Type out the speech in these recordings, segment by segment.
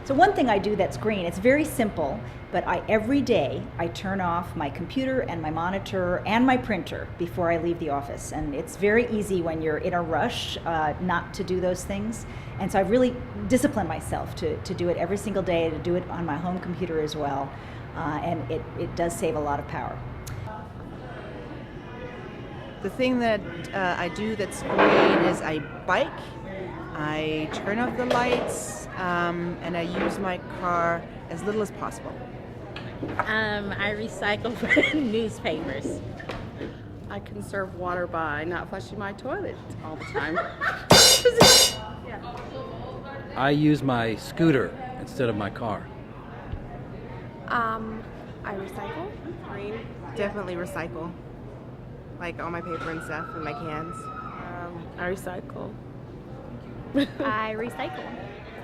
So one thing I do that's green, it's very simple, but every day I turn off my computer and my monitor and my printer before I leave the office. And it's very easy when you're in a rush not to do those things. And so I've really disciplined myself to do it every single day, to do it on my home computer as well. And it does save a lot of power. The thing that I do that's green is I bike, I turn off the lights, and I use my car as little as possible. I recycle newspapers. I conserve water by not flushing my toilet all the time. I use my scooter instead of my car. I recycle. Green, definitely recycle. Like all my paper and stuff and my cans. I recycle. I recycle.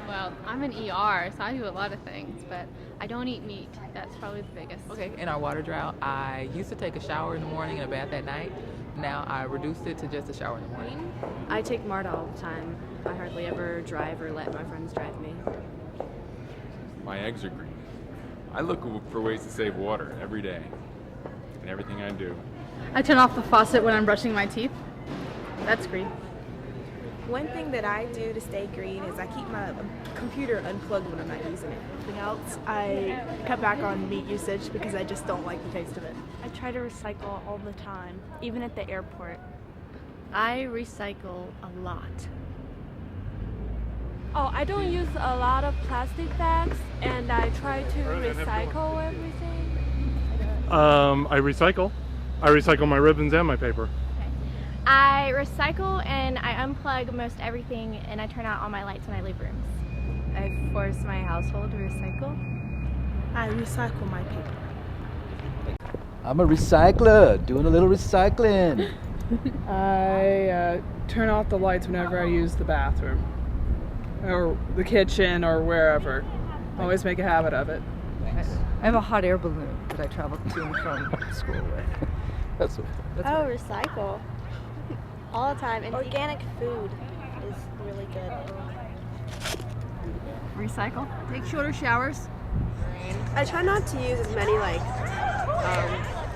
Well, I'm an ER, so I do a lot of things, but I don't eat meat. That's probably the biggest. Okay, in our water drought, I used to take a shower in the morning and a bath at night. Now I reduced it to just a shower in the morning. I take MARTA all the time. I hardly ever drive or let my friends drive me. My eggs are green. I look for ways to save water every day in everything I do. I turn off the faucet when I'm brushing my teeth. That's green. One thing that I do to stay green is I keep my computer unplugged when I'm not using it. Something else, I cut back on meat usage because I just don't like the taste of it. I try to recycle all the time, even at the airport. I recycle a lot. Oh, I don't use a lot of plastic bags, and I try to recycle everything. I recycle. I recycle my ribbons and my paper. I recycle and I unplug most everything, and I turn out all my lights when I leave rooms. I force my household to recycle. I recycle my paper. I'm a recycler, doing a little recycling. I turn off the lights whenever I use the bathroom or the kitchen or wherever. Always make a habit of it. I have a hot air balloon that I travel to and from school with. That's Recycle. All the time. And organic food is really good. Recycle. Take shorter showers. I try not to use as many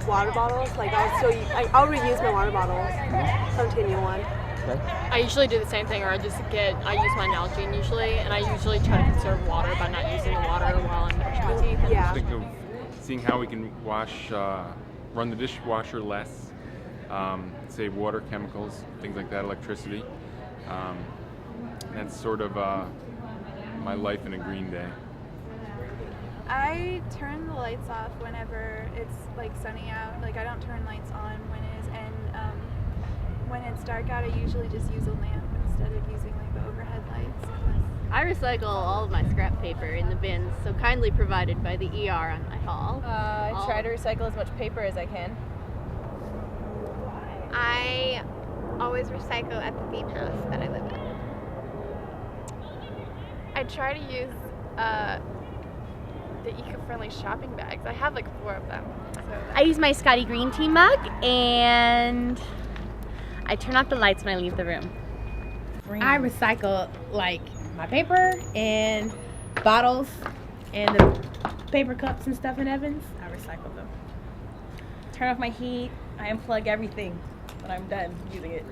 water bottles. Like I'll reuse my water bottles. Continue one. Okay. I usually do the same thing, or I use my Nalgene usually, and I usually try to conserve water by not using the water while I'm brushing my teeth. Yeah. Think of seeing how we can run the dishwasher less, save water, chemicals, things like that, electricity. That's sort of my life in a green day. I turn the lights off whenever it's like sunny out. Like I don't turn lights on when it is, and when it's dark out, I usually just use a lamp instead of using like the overhead lights. I recycle all of my scrap paper in the bins, so kindly provided by the ER on my hall. I try to recycle as much paper as I can. I always recycle at the theme house that I live in. I try to use the eco-friendly shopping bags. I have like 4 of them. I use my Scotty Green Tea mug, and I turn off the lights when I leave the room. I recycle like my paper and bottles and the paper cups and stuff in Evans. I recycle them. Turn off my heat. I unplug everything when I'm done using it.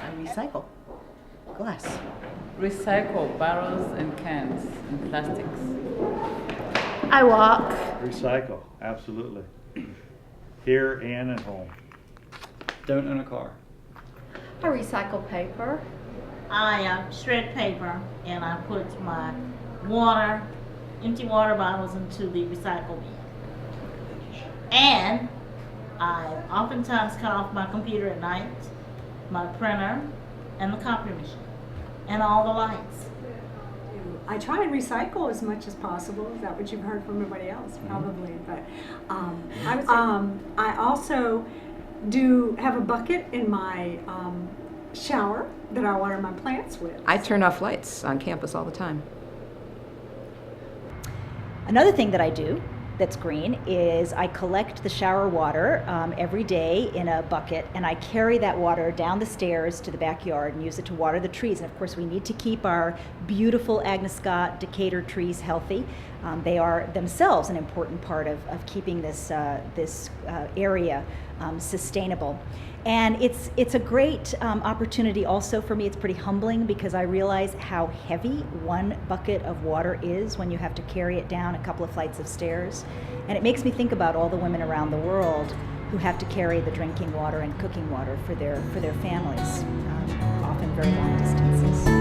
I recycle. Glass. Recycle barrels and cans and plastics. I walk. Recycle, absolutely. Here and at home. Don't own a car. I recycle paper. I shred paper and I put my empty water bottles into the recycle bin. And I oftentimes cut off my computer at night, my printer, and the copy machine, and all the lights. I try and recycle as much as possible. Is that what you've heard from everybody else? Probably, but I also do have a bucket in my shower that I water my plants with. I turn off lights on campus all the time. Another thing that I do that's green is I collect the shower water every day in a bucket, and I carry that water down the stairs to the backyard and use it to water the trees. And of course, we need to keep our beautiful Agnes Scott Decatur trees healthy. They are themselves an important part of keeping this area sustainable. And it's a great opportunity also for me. It's pretty humbling because I realize how heavy one bucket of water is when you have to carry it down a couple of flights of stairs. And it makes me think about all the women around the world who have to carry the drinking water and cooking water for their families, often very long distances.